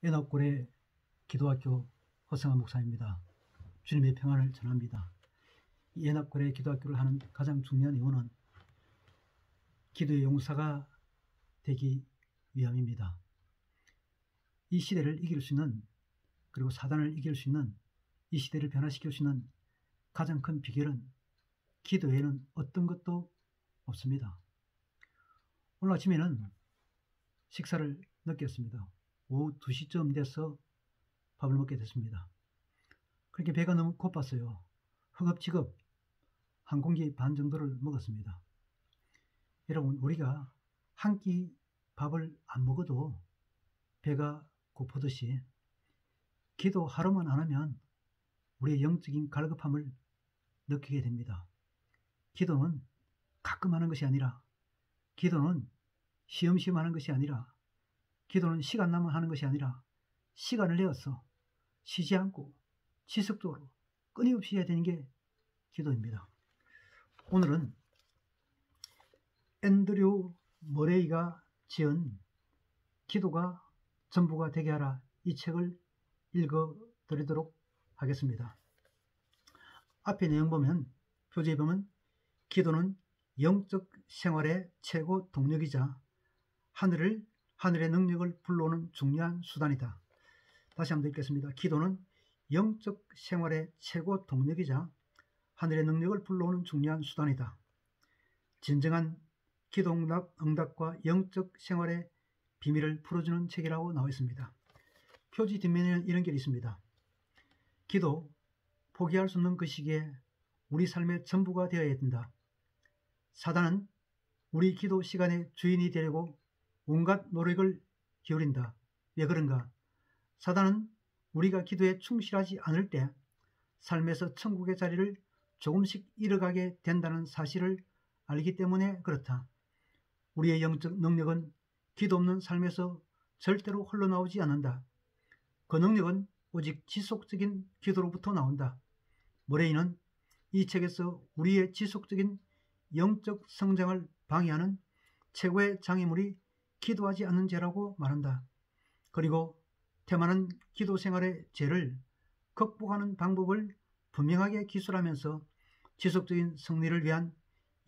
애납골의 기도학교 허성한 목사입니다. 주님의 평안을 전합니다. 이 애납골의 기도학교를 하는 가장 중요한 이유는 기도의 용사가 되기 위함입니다. 이 시대를 이길 수 있는, 그리고 사단을 이길 수 있는, 이 시대를 변화시킬 수 있는 가장 큰 비결은 기도 외에는 어떤 것도 없습니다. 오늘 아침에는 식사를 늦게 했습니다. 오후 2시쯤 돼서 밥을 먹게 됐습니다. 그렇게 배가 너무 고팠어요. 허겁지겁 한 공기 반 정도를 먹었습니다. 여러분, 우리가 한 끼 밥을 안 먹어도 배가 고프듯이 기도 하루만 안 하면 우리의 영적인 갈급함을 느끼게 됩니다. 기도는 가끔 하는 것이 아니라, 기도는 시험시험 하는 것이 아니라, 기도는 시간 나면 하는 것이 아니라 시간을 내어서 쉬지 않고 지속적으로 끊임없이 해야 되는 게 기도입니다. 오늘은 앤드류 머레이가 지은 기도가 전부가 되게 하라, 이 책을 읽어드리도록 하겠습니다. 앞에 내용 보면, 표지에 보면 기도는 영적 생활의 최고 동력이자 하늘의 능력을 불러오는 중요한 수단이다. 다시 한번 읽겠습니다. 기도는 영적 생활의 최고 동력이자 하늘의 능력을 불러오는 중요한 수단이다. 진정한 기도 응답과 영적 생활의 비밀을 풀어주는 책이라고 나와 있습니다. 표지 뒷면에는 이런 글이 있습니다. 기도, 포기할 수 없는 그 시기에 우리 삶의 전부가 되어야 된다. 사단은 우리 기도 시간의 주인이 되려고 온갖 노력을 기울인다. 왜 그런가? 사단은 우리가 기도에 충실하지 않을 때 삶에서 천국의 자리를 조금씩 잃어가게 된다는 사실을 알기 때문에 그렇다. 우리의 영적 능력은 기도 없는 삶에서 절대로 흘러나오지 않는다. 그 능력은 오직 지속적인 기도로부터 나온다. 머레이는 이 책에서 우리의 지속적인 영적 성장을 방해하는 최고의 장애물이 기도하지 않는 죄라고 말한다. 그리고 태만한 기도 생활의 죄를 극복하는 방법을 분명하게 기술하면서 지속적인 승리를 위한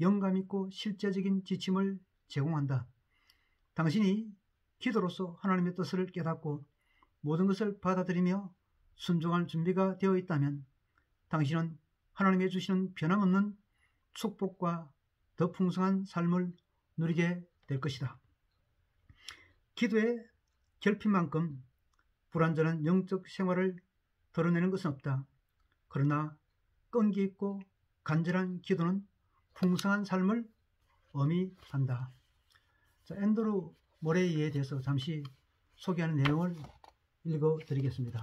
영감있고 실제적인 지침을 제공한다. 당신이 기도로서 하나님의 뜻을 깨닫고 모든 것을 받아들이며 순종할 준비가 되어 있다면 당신은 하나님의 주시는 변함없는 축복과 더 풍성한 삶을 누리게 될 것이다. 기도의 결핍만큼 불완전한 영적 생활을 드러내는 것은 없다. 그러나 끈기 있고 간절한 기도는 풍성한 삶을 의미한다. 자, 앤드류 머레이에 대해서 잠시 소개하는 내용을 읽어드리겠습니다.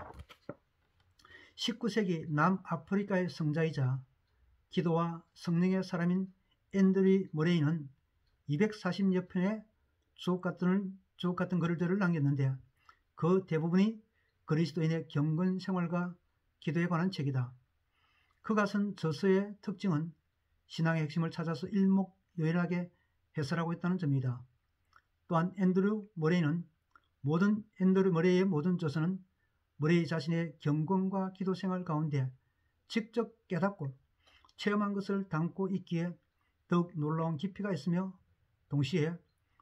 19세기 남아프리카의 성자이자 기도와 성령의 사람인 앤드류 머레이는 240여 편의 주옥 같은 글들을 남겼는데 그 대부분이 그리스도인의 경건 생활과 기도에 관한 책이다. 그가 쓴 저서의 특징은 신앙의 핵심을 찾아서 일목요연하게 해설하고 있다는 점이다. 또한 앤드류 머레이의 모든 저서는 머레이 자신의 경건과 기도 생활 가운데 직접 깨닫고 체험한 것을 담고 있기에 더욱 놀라운 깊이가 있으며 동시에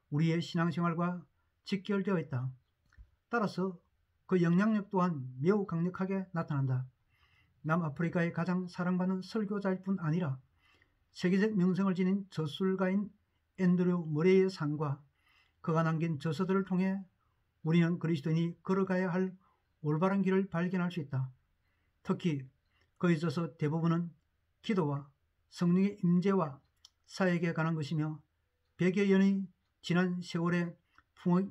우리의 신앙생활과 직결되어 있다. 따라서 그 영향력 또한 매우 강력하게 나타난다. 남아프리카의 가장 사랑받는 설교자일 뿐 아니라 세계적 명성을 지닌 저술가인 앤드류 머레이의 삶과 그가 남긴 저서들을 통해 우리는 그리스도인이 걸어가야 할 올바른 길을 발견할 수 있다. 특히 그의 저서 대부분은 기도와 성령의 임재와 사역에 관한 것이며 100여 년의 지난 세월의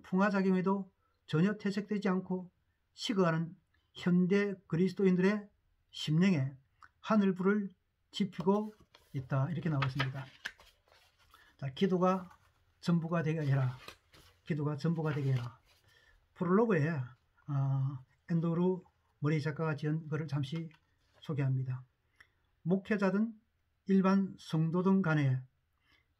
풍화작용에도 전혀 퇴색되지 않고 식어가는 현대 그리스도인들의 심령에 하늘불을 지피고 있다. 이렇게 나와 있습니다. 자, 기도가 전부가 되게 해라. 기도가 전부가 되게 해라. 프롤로그에 앤드류 머레이 작가가 지은 글을 잠시 소개합니다. 목회자든 일반 성도든 간에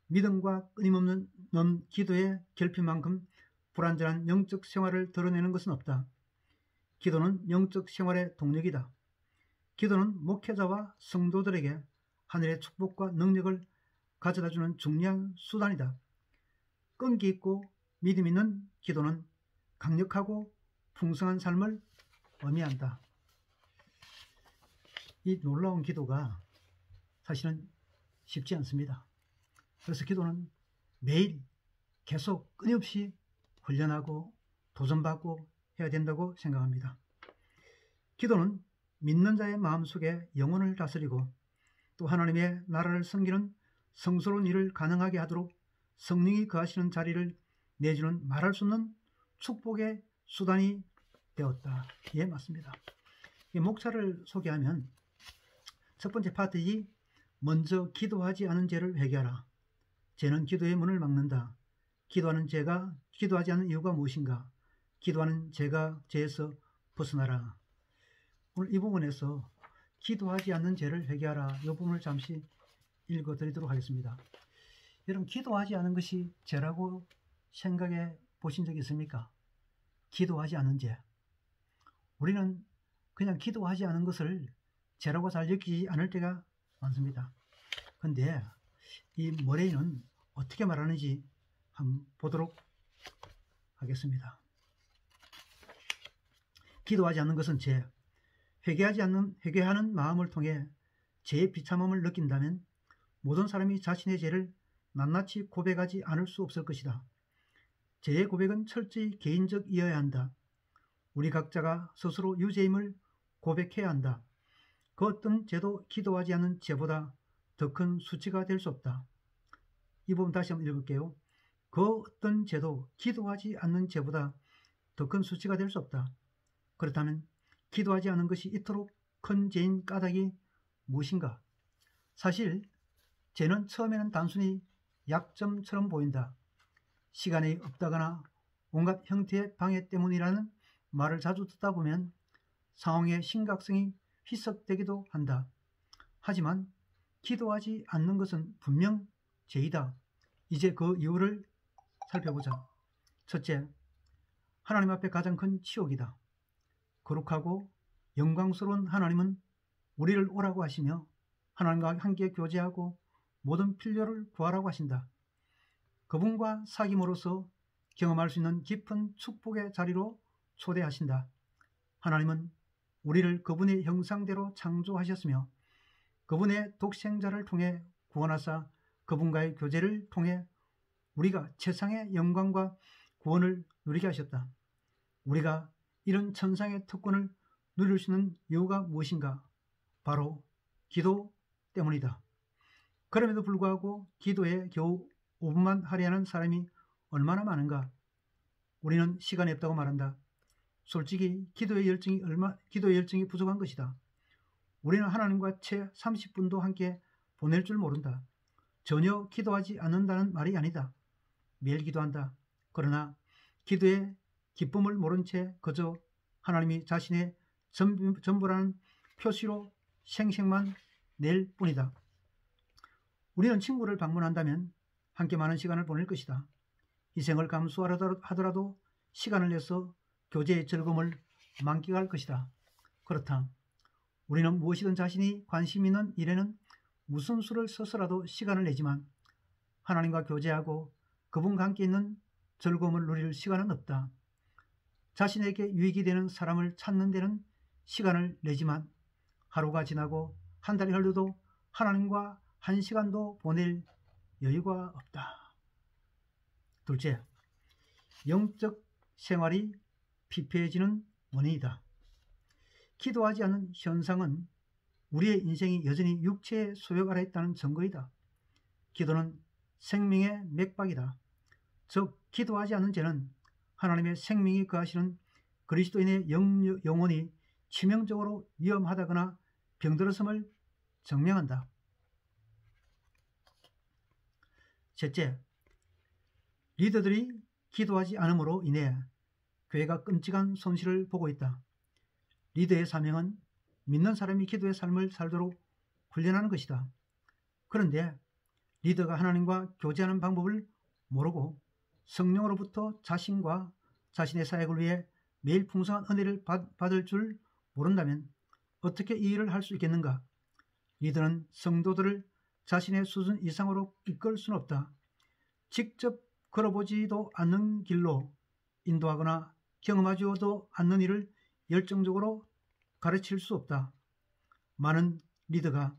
믿음과 끊임없는 기도의 결핍만큼 불완전한 영적 생활을 드러내는 것은 없다. 기도는 영적 생활의 동력이다. 기도는 목회자와 성도들에게 하늘의 축복과 능력을 가져다주는 중요한 수단이다. 끈기 있고 믿음 있는 기도는 강력하고 풍성한 삶을 의미한다. 이 놀라운 기도가 사실은 쉽지 않습니다. 그래서 기도는 매일 계속 끊임없이 훈련하고 도전받고 해야 된다고 생각합니다. 기도는 믿는 자의 마음속에 영혼을 다스리고 또 하나님의 나라를 섬기는 성스러운 일을 가능하게 하도록 성령이 거하시는 자리를 내주는 말할 수 없는 축복의 수단이 되었다. 예, 맞습니다. 목차를 소개하면 첫 번째 파트 2, 먼저 기도하지 않은 죄를 회개하라. 죄는 기도의 문을 막는다. 기도하지 않는 이유가 무엇인가? 기도하는 죄에서 벗어나라. 오늘 이 부분에서 기도하지 않는 죄를 회개하라. 이 부분을 잠시 읽어드리도록 하겠습니다. 여러분, 기도하지 않은 것이 죄라고 생각해 보신 적 있습니까? 기도하지 않은 죄. 우리는 그냥 기도하지 않은 것을 죄라고 잘 느끼지 않을 때가 많습니다. 그런데 이 머레이는 어떻게 말하는지 한번 보도록 하겠습니다. 기도하지 않는 것은 죄. 회개하는 마음을 통해 죄의 비참함을 느낀다면 모든 사람이 자신의 죄를 낱낱이 고백하지 않을 수 없을 것이다. 죄의 고백은 철저히 개인적이어야 한다. 우리 각자가 스스로 유죄임을 고백해야 한다. 그 어떤 죄도 기도하지 않는 죄보다 더 큰 수치가 될 수 없다. 이 부분 다시 한번 읽을게요. 그 어떤 죄도 기도하지 않는 죄보다 더 큰 수치가 될 수 없다. 그렇다면 기도하지 않은 것이 이토록 큰 죄인 까닭이 무엇인가? 사실 죄는 처음에는 단순히 약점처럼 보인다. 시간이 없다거나 온갖 형태의 방해 때문이라는 말을 자주 듣다 보면 상황의 심각성이 희석되기도 한다. 하지만 기도하지 않는 것은 분명 죄이다. 이제 그 이유를 살펴보자. 첫째, 하나님 앞에 가장 큰 치욕이다. 거룩하고 영광스러운 하나님은 우리를 오라고 하시며 하나님과 함께 교제하고 모든 필요를 구하라고 하신다. 그분과 사귐으로써 경험할 수 있는 깊은 축복의 자리로 초대하신다. 하나님은 우리를 그분의 형상대로 창조하셨으며 그분의 독생자를 통해 구원하사 그분과의 교제를 통해 우리가 최상의 영광과 구원을 누리게 하셨다. 우리가 이런 천상의 특권을 누릴 수 있는 이유가 무엇인가? 바로 기도 때문이다. 그럼에도 불구하고 기도에 겨우 5분만 할애하는 사람이 얼마나 많은가? 우리는 시간이 없다고 말한다. 솔직히 기도의 열정이 부족한 것이다. 우리는 하나님과 채 30분도 함께 보낼 줄 모른다. 전혀 기도하지 않는다는 말이 아니다. 매일 기도한다. 그러나 기도의 기쁨을 모른 채 그저 하나님이 자신의 전부라는 표시로 생색만 낼 뿐이다. 우리는 친구를 방문한다면 함께 많은 시간을 보낼 것이다. 희생을 감수하더라도 시간을 내서 교제의 즐거움을 만끽할 것이다. 그렇다. 우리는 무엇이든 자신이 관심 있는 일에는 무슨 수를 써서라도 시간을 내지만 하나님과 교제하고 그분과 함께 있는 즐거움을 누릴 시간은 없다. 자신에게 유익이 되는 사람을 찾는 데는 시간을 내지만 하루가 지나고 한 달이 흘러도 하나님과 한 시간도 보낼 여유가 없다. 둘째, 영적 생활이 피폐해지는 원인이다. 기도하지 않는 현상은 우리의 인생이 여전히 육체의 소욕 아래 있다는 증거이다. 기도는 생명의 맥박이다. 즉 기도하지 않는 죄는 하나님의 생명이 거하시는 그리스도인의 영혼이 치명적으로 위험하다거나 병들었음을 증명한다. 셋째, 리더들이 기도하지 않음으로 인해 교회가 끔찍한 손실을 보고 있다. 리더의 사명은 믿는 사람이 기도의 삶을 살도록 훈련하는 것이다. 그런데 리더가 하나님과 교제하는 방법을 모르고 성령으로부터 자신과 자신의 사역을 위해 매일 풍성한 은혜를 받을 줄 모른다면 어떻게 이 일을 할 수 있겠는가? 리더는 성도들을 자신의 수준 이상으로 이끌 수는 없다. 직접 걸어보지도 않는 길로 인도하거나 경험하지도 않는 일을 열정적으로 가르칠 수 없다. 많은 리더가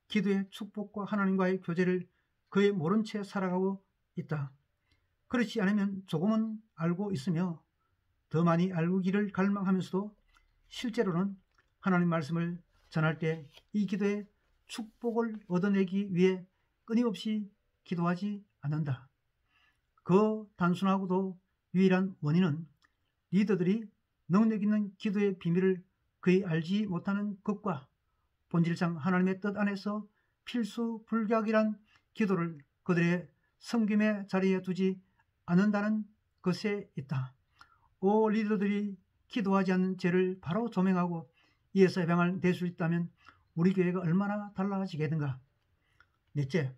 기도의 축복과 하나님과의 교제를 거의 모른 채 살아가고 있다. 그렇지 않으면 조금은 알고 있으며 더 많이 알기를 갈망하면서도 실제로는 하나님 말씀을 전할 때 이 기도의 축복을 얻어내기 위해 끊임없이 기도하지 않는다. 그 단순하고도 유일한 원인은 리더들이 능력 있는 기도의 비밀을 거의 알지 못하는 것과 본질상 하나님의 뜻 안에서 필수 불가결한 기도를 그들의 섬김의 자리에 두지 않는다는 것에 있다. 리더들이 기도하지 않는 죄를 바로 조명하고 이에서 해방을 낼 수 있다면 우리 교회가 얼마나 달라지겠는가. 넷째,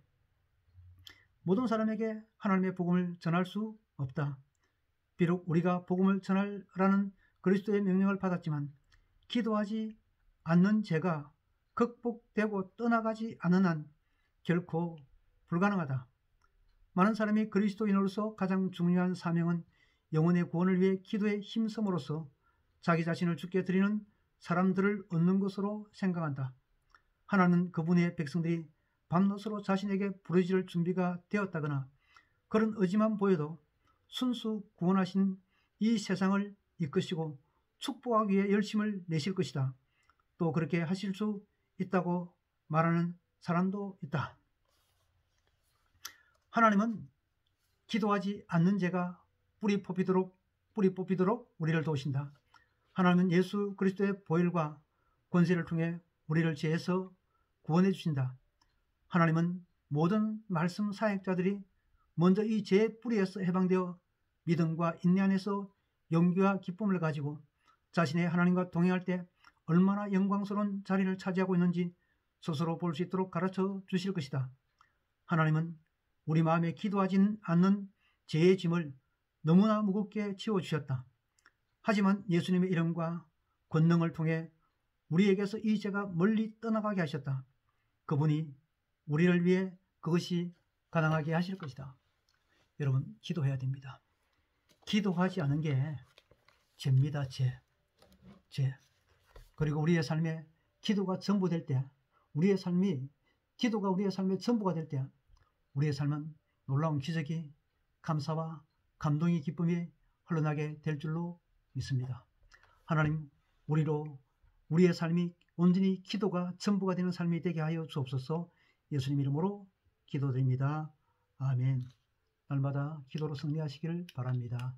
모든 사람에게 하나님의 복음을 전할 수 없다. 비록 우리가 복음을 전하라는 그리스도의 명령을 받았지만 기도하지 않는 죄가 극복되고 떠나가지 않는 한 결코 불가능하다. 많은 사람이 그리스도인으로서 가장 중요한 사명은 영혼의 구원을 위해 기도에 힘써으로써 자기 자신을 주께 드리는 사람들을 얻는 것으로 생각한다. 하나님은 그분의 백성들이 밤낮으로 자신에게 부르짖을 준비가 되었다거나 그런 의지만 보여도 순수 구원하신 이 세상을 이끄시고 축복하기 위해 열심을 내실 것이다. 또 그렇게 하실 수 있다고 말하는 사람도 있다. 하나님은 기도하지 않는 죄가 뿌리 뽑히도록 우리를 도우신다. 하나님은 예수 그리스도의 보혈과 권세를 통해 우리를 죄에서 구원해 주신다. 하나님은 모든 말씀 사역자들이 먼저 이 죄의 뿌리에서 해방되어 믿음과 인내 안에서 용기와 기쁨을 가지고 자신의 하나님과 동행할 때 얼마나 영광스러운 자리를 차지하고 있는지 스스로 볼 수 있도록 가르쳐 주실 것이다. 하나님은 우리 마음에 기도하지 않는 죄의 짐을 너무나 무겁게 지워주셨다. 하지만 예수님의 이름과 권능을 통해 우리에게서 이 죄가 멀리 떠나가게 하셨다. 그분이 우리를 위해 그것이 가능하게 하실 것이다. 여러분, 기도해야 됩니다. 기도하지 않은 게 죄입니다. 죄. 그리고 우리의 삶에 기도가 전부될 때, 기도가 우리의 삶의 전부가 될 때 우리의 삶은 놀라운 기적이, 감사와 감동의 기쁨이 흘러나게 될 줄로 믿습니다. 하나님, 우리의 삶이 온전히 기도가 전부가 되는 삶이 되게 하여 주옵소서. 예수님 이름으로 기도드립니다. 아멘. 날마다 기도로 승리하시기를 바랍니다.